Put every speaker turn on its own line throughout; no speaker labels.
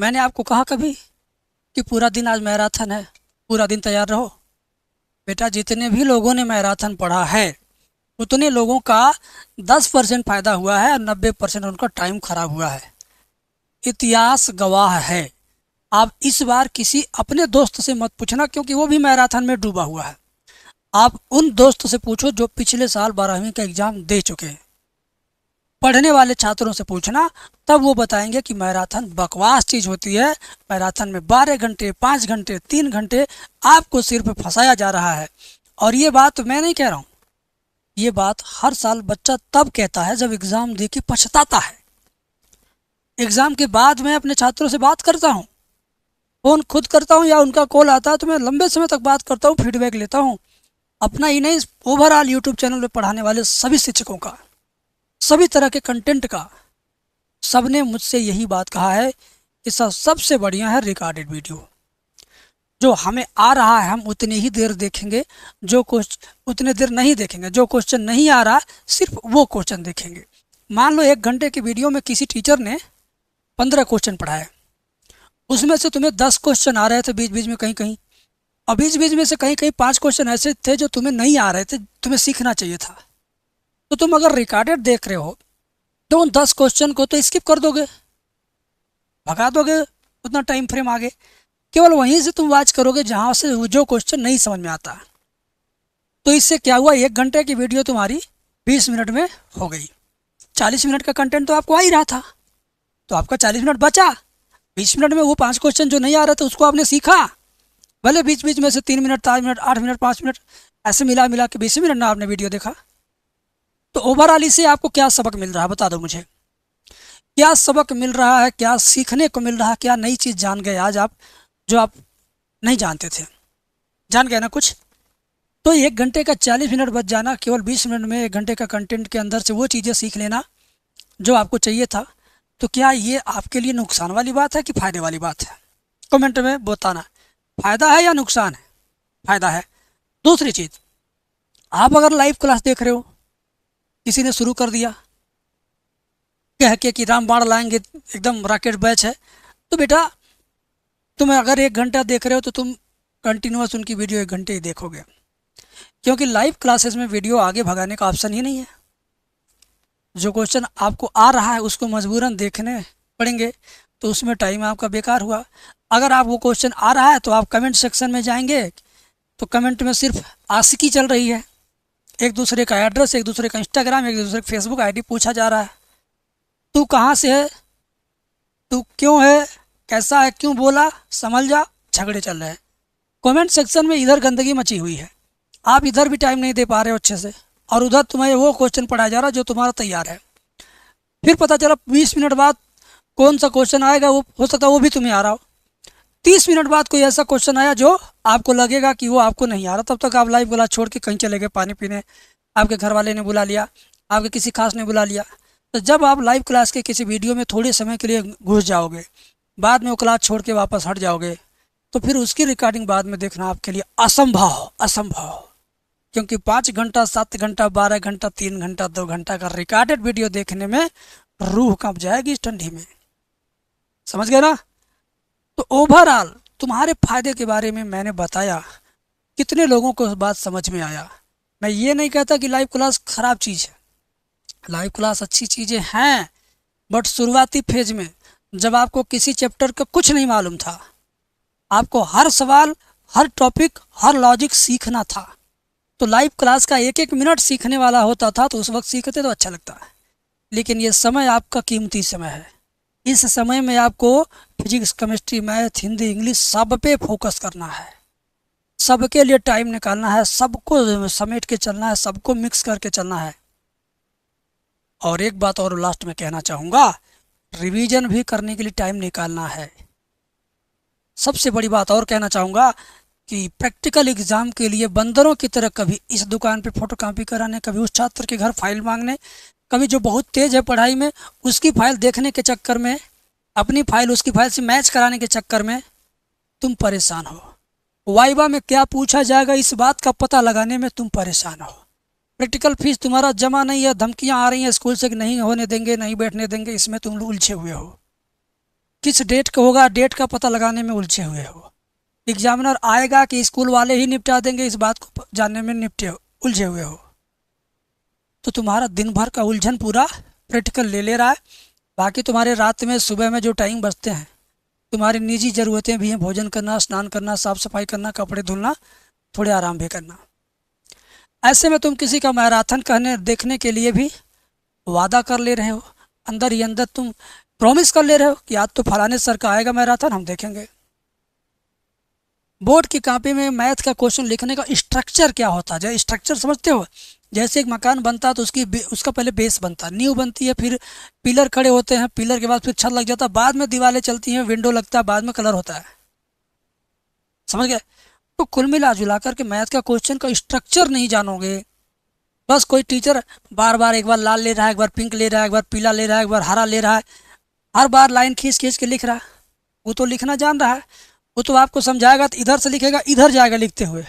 मैंने आपको कहा कभी कि पूरा दिन आज मैराथन है, पूरा दिन तैयार रहो? बेटा, जितने भी लोगों ने मैराथन पढ़ा है उतने लोगों का 10% फायदा हुआ है और 90% उनका टाइम खराब हुआ है। इतिहास गवाह है। आप इस बार किसी अपने दोस्त से मत पूछना, क्योंकि वो भी मैराथन में डूबा हुआ है। आप उन दोस्त से पूछो जो पिछले साल 12वीं का एग्जाम दे चुके हैं। पढ़ने वाले छात्रों से पूछना, तब वो बताएंगे कि मैराथन बकवास चीज़ होती है। मैराथन में 12 घंटे, 5 घंटे, 3 घंटे आपको सिर्फ फंसाया जा रहा है। और ये बात मैं नहीं कह रहा हूँ, ये बात हर साल बच्चा तब कहता है जब एग्ज़ाम दे के पछताता है। एग्ज़ाम के बाद मैं अपने छात्रों से बात करता हूँ, फ़ोन खुद करता हूँ या उनका कॉल आता है तो मैं लंबे समय तक बात करता हूँ, फीडबैक लेता हूँ। अपना ही नहीं, ओवरऑल यूट्यूब चैनल पे पढ़ाने वाले सभी शिक्षकों का, सभी तरह के कंटेंट का, सबने मुझसे यही बात कहा है कि सर सबसे बढ़िया है रिकॉर्डेड वीडियो। जो हमें आ रहा है हम उतनी ही देर देखेंगे, जो क्वेश्चन उतने देर नहीं देखेंगे, जो क्वेश्चन नहीं आ रहा सिर्फ वो क्वेश्चन देखेंगे। मान लो 1 घंटे की वीडियो में किसी टीचर ने 15 क्वेश्चन पढ़ाए, उसमें से तुम्हें 10 क्वेश्चन आ रहे थे बीच बीच में कहीं कहीं, और बीच बीच में से कहीं कहीं 5 क्वेश्चन ऐसे थे जो तुम्हें नहीं आ रहे थे, तुम्हें सीखना चाहिए था। तो तुम अगर रिकॉर्डेड देख रहे हो तो उन 10 क्वेश्चन को तो स्किप कर दोगे, भगा दोगे उतना टाइम फ्रेम आगे। केवल वहीं से तुम वॉच करोगे जहाँ से जो क्वेश्चन नहीं समझ में आता। तो इससे क्या हुआ, 1 घंटे की वीडियो तुम्हारी 20 मिनट में हो गई। 40 मिनट का कंटेंट तो आपको आ ही रहा था, तो आपका 40 मिनट बचा। 20 मिनट में वो 5 क्वेश्चन जो नहीं आ रहे थे उसको आपने सीखा। भले बीच बीच में से 3 मिनट, 4 मिनट, 8 मिनट, 5 मिनट, ऐसे मिला मिला के 20 मिनट ना आपने वीडियो देखा। तो ओवरऑल इससे आपको क्या सबक मिल रहा है, बता दो मुझे। क्या सबक मिल रहा है, क्या सीखने को मिल रहा है, क्या नई चीज़ जान गए आज आप जो आप नहीं जानते थे? जान गए ना कुछ? तो 1 घंटे का 40 मिनट बच जाना, केवल 20 मिनट में 1 घंटे का कंटेंट के अंदर से वो चीज़ें सीख लेना जो आपको चाहिए था। तो क्या ये आपके लिए नुकसान वाली बात है कि फ़ायदे वाली बात है? कमेंट में बताना, फ़ायदा है या नुकसान है? फ़ायदा है। दूसरी चीज़, आप अगर लाइव क्लास देख रहे हो, किसी ने शुरू कर दिया कह के कि रामबाण लाएंगे, एकदम रॉकेट बैच है, तो बेटा तुम अगर 1 घंटा देख रहे हो तो तुम कंटिन्यूस उनकी वीडियो 1 घंटे ही देखोगे, क्योंकि लाइव क्लासेस में वीडियो आगे भगाने का ऑप्शन ही नहीं है। जो क्वेश्चन आपको आ रहा है उसको मजबूरन देखने पड़ेंगे, तो उसमें टाइम आपका बेकार हुआ। अगर आप वो क्वेश्चन आ रहा है तो आप कमेंट सेक्शन में जाएंगे तो कमेंट में सिर्फ आशिकी चल रही है, एक दूसरे का एड्रेस, एक दूसरे का इंस्टाग्राम, एक दूसरे का फेसबुक आईडी पूछा जा रहा है। तू कहाँ से है, तू क्यों है, कैसा है, क्यों बोला, समझ जा, झगड़े चल रहे हैं। कमेंट सेक्शन में इधर गंदगी मची हुई है, आप इधर भी टाइम नहीं दे पा रहे हो अच्छे से, और उधर तुम्हें वो क्वेश्चन पढ़ाया जा रहा है जो तुम्हारा तैयार है। फिर पता चला 20 मिनट बाद कौन सा क्वेश्चन आएगा, वो हो सकता है वो भी तुम्हें आ रहा हो। 30 मिनट बाद कोई ऐसा क्वेश्चन आया जो आपको लगेगा कि वो आपको नहीं आ रहा, तब तक आप लाइव क्लास छोड़ के कहीं चले गए पानी पीने, आपके घर वाले ने बुला लिया, आपके किसी खास ने बुला लिया। तो जब आप लाइव क्लास के किसी वीडियो में थोड़े समय के लिए घुस जाओगे, बाद में वो क्लास छोड़ के वापस हट जाओगे, तो फिर उसकी रिकॉर्डिंग बाद में देखना आपके लिए असंभव, असंभव। क्योंकि 5 घंटा, 7 घंटा, 12 घंटा, 3 घंटा, 2 घंटा का रिकॉर्डेड वीडियो देखने में रूह कांप जाएगी इस ठंडी में। समझ गए ना? तो ओवरऑल तुम्हारे फायदे के बारे में मैंने बताया। कितने लोगों को बात समझ में आया? मैं ये नहीं कहता कि लाइव क्लास खराब चीज़ है, लाइव क्लास अच्छी चीज़ें हैं, बट शुरुआती फेज में जब आपको किसी चैप्टर का कुछ नहीं मालूम था, आपको हर सवाल, हर टॉपिक, हर लॉजिक सीखना था, तो लाइव क्लास का 1-1 मिनट सीखने वाला होता था, तो उस वक्त सीखते तो अच्छा लगता है। लेकिन ये समय आपका कीमती समय है। इस समय में आपको physics, chemistry, math, Hindi, English सब पे फोकस करना है, सबके लिए टाइम निकालना है, सबको समेट के चलना है, सबको मिक्स करके चलना है। और एक बात और लास्ट में कहना चाहूँगा, रिवीजन भी करने के लिए टाइम निकालना है। सबसे बड़ी बात और कहना चाहूँगा कि प्रैक्टिकल एग्ज़ाम के लिए बंदरों की तरह कभी इस दुकान पे फोटोकॉपी कराने, कभी उस छात्र के घर फाइल मांगने, कभी जो बहुत तेज़ है पढ़ाई में उसकी फ़ाइल देखने के चक्कर में, अपनी फ़ाइल उसकी फ़ाइल से मैच कराने के चक्कर में तुम परेशान हो। वाइवा में क्या पूछा जाएगा इस बात का पता लगाने में तुम परेशान हो। प्रैक्टिकल फीस तुम्हारा जमा नहीं है, धमकियाँ आ रही हैं स्कूल से कि नहीं होने देंगे, नहीं बैठने देंगे, इसमें तुम उलझे हुए हो। किस डेट का होगा, डेट का पता लगाने में उलझे हुए हो। एग्जामिनर आएगा कि स्कूल वाले ही निपटा देंगे, इस बात को जानने में उलझे हुए हो। तो तुम्हारा दिन भर का उलझन पूरा प्रैक्टिकल ले रहा है। बाकी तुम्हारे रात में सुबह में जो टाइम बचते हैं, तुम्हारी निजी ज़रूरतें भी हैं, भोजन करना, स्नान करना, साफ़ सफाई करना, कपड़े धुलना, थोड़े आराम भी करना। ऐसे में तुम किसी का मैराथन कहने देखने के लिए भी वादा कर ले रहे हो, अंदर ही अंदर तुम प्रॉमिस कर ले रहे हो कि आज तो फलाने सर का आएगा मैराथन, हम देखेंगे। बोर्ड की कॉपी में मैथ का क्वेश्चन लिखने का स्ट्रक्चर क्या होता है, स्ट्रक्चर समझते हो? जैसे एक मकान बनता है तो उसका पहले बेस बनता है, नींव बनती है, फिर पिलर खड़े होते हैं, पिलर के बाद फिर छत लग जाता है, बाद में दीवारें चलती हैं, विंडो लगता है, बाद में कलर होता है। समझ गए? तो कुल मिला जुला कर के मैथ का क्वेश्चन का स्ट्रक्चर नहीं जानोगे। बस कोई टीचर बार बार एक बार लाल ले रहा है, एक बार पिंक ले रहा है, एक बार पीला ले रहा है, एक बार हरा ले रहा है, हर बार लाइन खींच खींच के लिख रहा है। वो तो लिखना जान रहा है, वो तो आपको समझाएगा तो इधर से लिखेगा, इधर जाएगा लिखते हुए।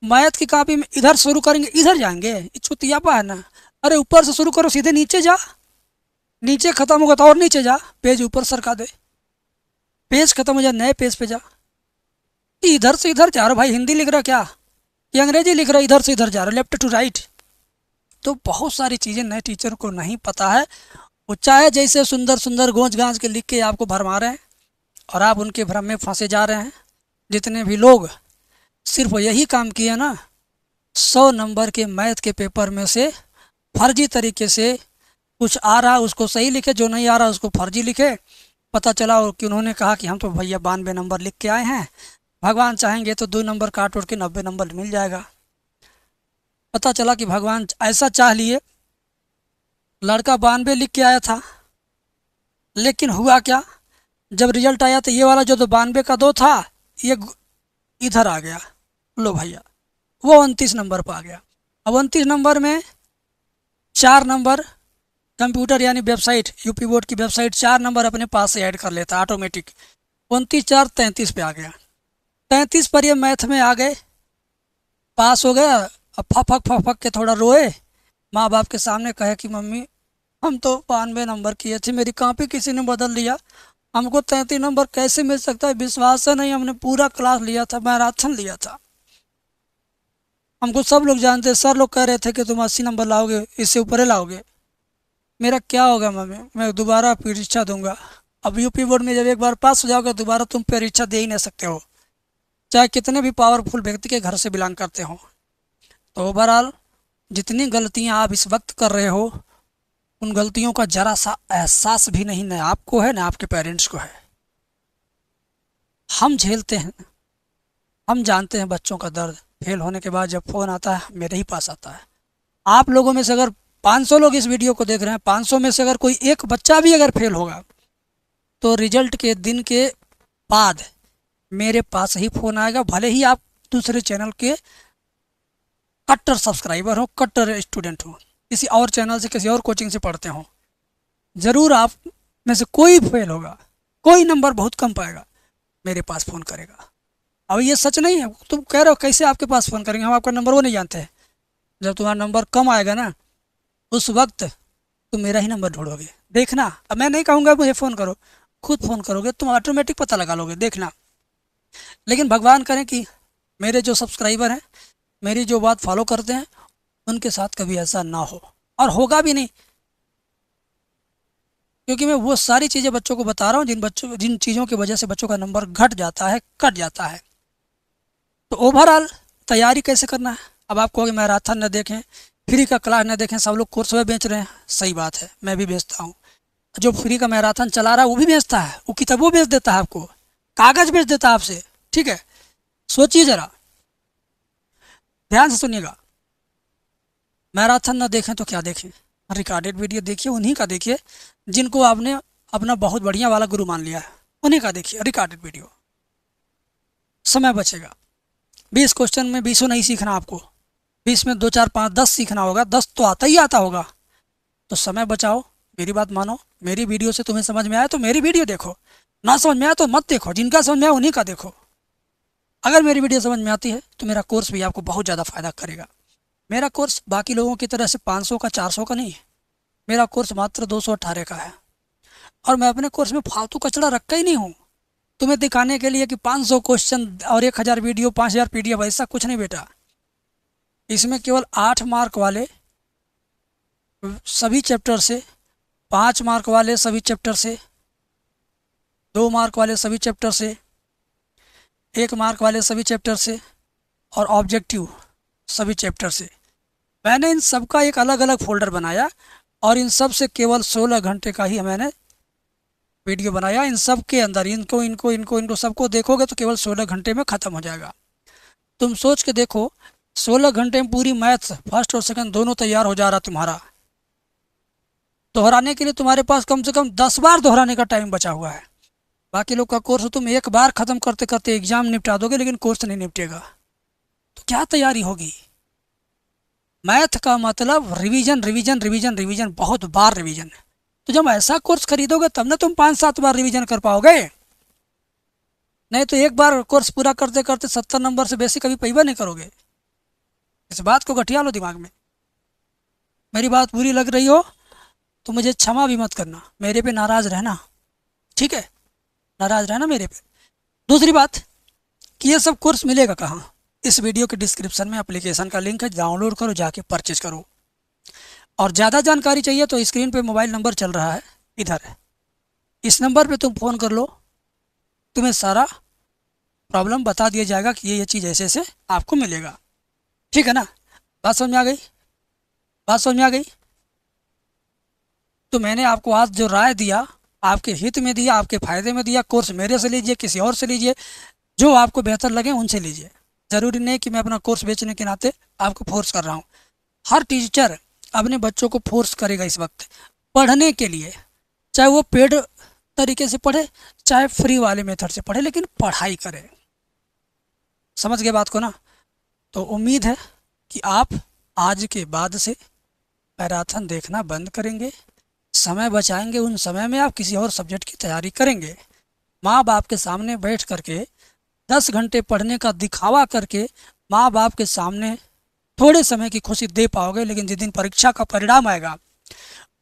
मैथ की कॉपी में इधर शुरू करेंगे, इधर जाएंगे, चुतियापा है ना। अरे ऊपर से शुरू करो, सीधे नीचे जा, नीचे खत्म होगा तो और नीचे जा, पेज ऊपर सरका दे, पेज खत्म हो जाए नए पेज पे जा। इधर से इधर जा रहा भाई, हिंदी लिख रहा क्या, ये अंग्रेजी लिख रहा, इधर से इधर जा रहा, लेफ्ट टू राइट। तो बहुत सारी चीज़ें नए टीचर को नहीं पता है। वो चाहे जैसे सुंदर सुंदर गोंज गांज के लिख के आपको भरमा रहे हैं और आप उनके भ्रम में फंसे जा रहे हैं। जितने भी लोग सिर्फ यही काम किए ना, 100 नंबर के मैथ के पेपर में से फर्जी तरीके से कुछ आ रहा उसको सही लिखे, जो नहीं आ रहा उसको फर्जी लिखे। पता चला कि उन्होंने कहा कि हम तो भैया 92 नंबर लिख के आए हैं, भगवान चाहेंगे तो 2 नंबर काट उड़ के 90 नंबर मिल जाएगा। पता चला कि भगवान ऐसा चाह लिए, लड़का 92 लिख के आया था, लेकिन हुआ क्या, जब रिजल्ट आया तो ये वाला जो 92 का 2 था, ये इधर आ गया। लो भैया, वो 29 नंबर पर आ गया। अब 29 नंबर में 4 नंबर कंप्यूटर यानी वेबसाइट, यूपी बोर्ड की वेबसाइट 4 नंबर अपने पास से ऐड कर लेता ऑटोमेटिक। 29 4 33 पे आ गया। 33 पर ये मैथ में आ गए, पास हो गया। अब फक फक के थोड़ा रोए, माँ बाप के सामने कहे कि मम्मी हम तो 92 नंबर किए थे, मेरी कॉपी किसी ने बदल लिया, हमको 33 नंबर कैसे मिल सकता है, विश्वास है नहीं, हमने पूरा क्लास लिया था, मैराथन लिया था, हमको सब लोग जानते, सर लोग कह रहे थे कि तुम 80 नंबर लाओगे, इससे ऊपर लाओगे, मेरा क्या होगा मम्मी, मैं दोबारा परीक्षा दूंगा। अब यूपी बोर्ड में जब एक बार पास हो जाओगे दोबारा तुम परीक्षा दे ही नहीं सकते हो, चाहे कितने भी पावरफुल व्यक्ति के घर से बिलोंग करते हो। तो ओवरऑल जितनी गलतियां आप इस वक्त कर रहे हो, उन गलतियों का जरा सा एहसास भी नहीं, न आपको है न आपके पेरेंट्स को है। हम झेलते हैं, हम जानते हैं बच्चों का दर्द। फेल होने के बाद जब फ़ोन आता है मेरे ही पास आता है। आप लोगों में से अगर 500 लोग इस वीडियो को देख रहे हैं, 500 में से अगर कोई एक बच्चा भी अगर फेल होगा तो रिजल्ट के दिन के बाद मेरे पास ही फ़ोन आएगा, भले ही आप दूसरे चैनल के कट्टर सब्सक्राइबर हो, कट्टर स्टूडेंट हो, किसी और चैनल से किसी और कोचिंग से पढ़ते हो, ज़रूर आप में से कोई फेल होगा, कोई नंबर बहुत कम पाएगा, मेरे पास फ़ोन करेगा। अब ये सच नहीं है, तुम कह रहे हो कैसे आपके पास फ़ोन करेंगे, हम आपका नंबर वो नहीं जानते हैं। जब तुम्हारा नंबर कम आएगा ना, उस वक्त तुम मेरा ही नंबर ढूंढोगे, देखना। अब मैं नहीं कहूँगा मुझे फ़ोन करो, खुद फ़ोन करोगे, तुम ऑटोमेटिक पता लगा लोगे, देखना। लेकिन भगवान करें कि मेरे जो सब्सक्राइबर हैं, मेरी जो बात फॉलो करते हैं, उनके साथ कभी ऐसा ना हो, और होगा भी नहीं, क्योंकि मैं वो सारी चीज़ें बच्चों को बता रहा हूँ जिन चीज़ों की वजह से बच्चों का नंबर घट जाता है, कट जाता है। तो ओवरऑल तैयारी कैसे करना है। अब आप कहोगे मैराथन न देखें, फ्री का क्लास न देखें, सब लोग कोर्स में बेच रहे हैं, सही बात है, मैं भी बेचता हूँ। जो फ्री का मैराथन चला रहा है वो भी बेचता है, वो किताबें बेच देता है, आपको कागज़ बेच देता है आपसे, ठीक है। सोचिए ज़रा, ध्यान से सुनिएगा, मैराथन न देखें तो क्या देखें, रिकॉर्डेड वीडियो देखिए, उन्हीं का देखिए जिनको आपने अपना बहुत बढ़िया वाला गुरु मान लिया है, उन्हीं का देखिए रिकॉर्डेड वीडियो, समय बचेगा। 20 क्वेश्चन में 20 नहीं सीखना आपको, 20 में 2 4 5 10 सीखना होगा, 10 तो आता ही आता होगा। तो समय बचाओ, मेरी बात मानो, मेरी वीडियो से तुम्हें समझ में आया तो मेरी वीडियो देखो, ना समझ में आया तो मत देखो, जिनका समझ में आया उन्हीं का देखो। अगर मेरी वीडियो समझ में आती है तो मेरा कोर्स भी आपको बहुत ज़्यादा फ़ायदा करेगा। मेरा कोर्स बाकी लोगों की तरह से 500 का 400 का नहीं है, मेरा कोर्स मात्र 218 का है। और मैं अपने कोर्स में फालतू कचरा रखा ही नहीं हूँ तुम्हें दिखाने के लिए कि 500 क्वेश्चन और 1000 वीडियो 5000 पीडीएफ, ऐसा कुछ नहीं बेटा। इसमें केवल 8 मार्क वाले सभी चैप्टर से, 5 मार्क वाले सभी चैप्टर से, 2 मार्क वाले सभी चैप्टर से, 1 मार्क वाले सभी चैप्टर से और ऑब्जेक्टिव सभी चैप्टर से। मैंने इन सब का एक अलग अलग फोल्डर बनाया और इन सब से केवल 16 घंटे का ही मैंने वीडियो बनाया। इन सब के अंदर इनको इनको इनको इनको सबको देखोगे तो केवल 16 घंटे में ख़त्म हो जाएगा। तुम सोच के देखो, 16 घंटे में पूरी मैथ फर्स्ट और सेकंड दोनों तैयार हो जा रहा तुम्हारा। दोहराने के लिए तुम्हारे पास कम से कम 10 बार दोहराने का टाइम बचा हुआ है। बाकी लोग का कोर्स तुम एक बार ख़त्म करते करते एग्ज़ाम निपटा दोगे, लेकिन कोर्स नहीं निपटेगा। तो क्या तैयारी होगी? मैथ का मतलब रिवीजन रिवीजन रिवीजन रिवीजन, बहुत बार रिवीजन। तो जब ऐसा कोर्स खरीदोगे तब ना तुम 5-7 बार रिवीजन कर पाओगे। नहीं तो एक बार कोर्स पूरा करते करते 70 नंबर से बेसिक कभी पैबा नहीं करोगे। इस बात को गठिया लो दिमाग में। मेरी बात बुरी लग रही हो तो मुझे क्षमा भी मत करना, मेरे पे नाराज़ रहना, ठीक है? नाराज़ रहना मेरे पे। दूसरी बात कि ये सब कोर्स मिलेगा कहाँ? इस वीडियो के डिस्क्रिप्शन में एप्लीकेशन का लिंक है, डाउनलोड करो, जाके परचेज करो। और ज़्यादा जानकारी चाहिए तो स्क्रीन पे मोबाइल नंबर चल रहा है, इधर है, इस नंबर पे तुम फ़ोन कर लो, तुम्हें सारा प्रॉब्लम बता दिया जाएगा कि ये चीज़ ऐसे ऐसे आपको मिलेगा। ठीक है ना? बात समझ में आ गई? बात समझ में आ गई? तो मैंने आपको आज जो राय दिया, आपके हित में दिया, आपके फ़ायदे में दिया। कोर्स मेरे से लीजिए, किसी और से लीजिए, जो आपको बेहतर लगे उनसे लीजिए। ज़रूरी नहीं कि मैं अपना कोर्स बेचने के नाते आपको फोर्स कर रहा हूँ। हर टीचर अपने बच्चों को फोर्स करेगा इस वक्त पढ़ने के लिए, चाहे वो पेड तरीके से पढ़े, चाहे फ्री वाले मेथड से पढ़े, लेकिन पढ़ाई करे। समझ गए बात को ना? तो उम्मीद है कि आप आज के बाद से मैराथन देखना बंद करेंगे, समय बचाएंगे। उन समय में आप किसी और सब्जेक्ट की तैयारी करेंगे। माँ बाप के सामने बैठ करके 10 घंटे पढ़ने का दिखावा करके माँ बाप के सामने थोड़े समय की खुशी दे पाओगे, लेकिन जिस दिन परीक्षा का परिणाम आएगा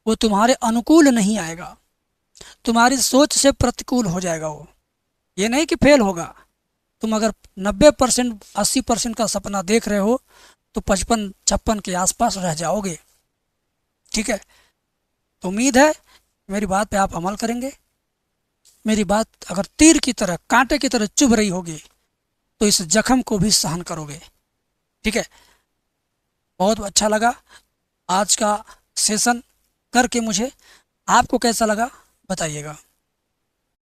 वो तुम्हारे अनुकूल नहीं आएगा, तुम्हारी सोच से प्रतिकूल हो जाएगा। वो ये नहीं कि फेल होगा। तुम अगर 90% 80% का सपना देख रहे हो तो 55-56 के आसपास रह जाओगे। ठीक है? तो उम्मीद है मेरी बात पे आप अमल करेंगे। मेरी बात अगर तीर की तरह, कांटे की तरह चुभ रही होगी तो इस जख्म को भी सहन करोगे। ठीक है? बहुत अच्छा लगा आज का सेशन करके मुझे। आपको कैसा लगा बताइएगा।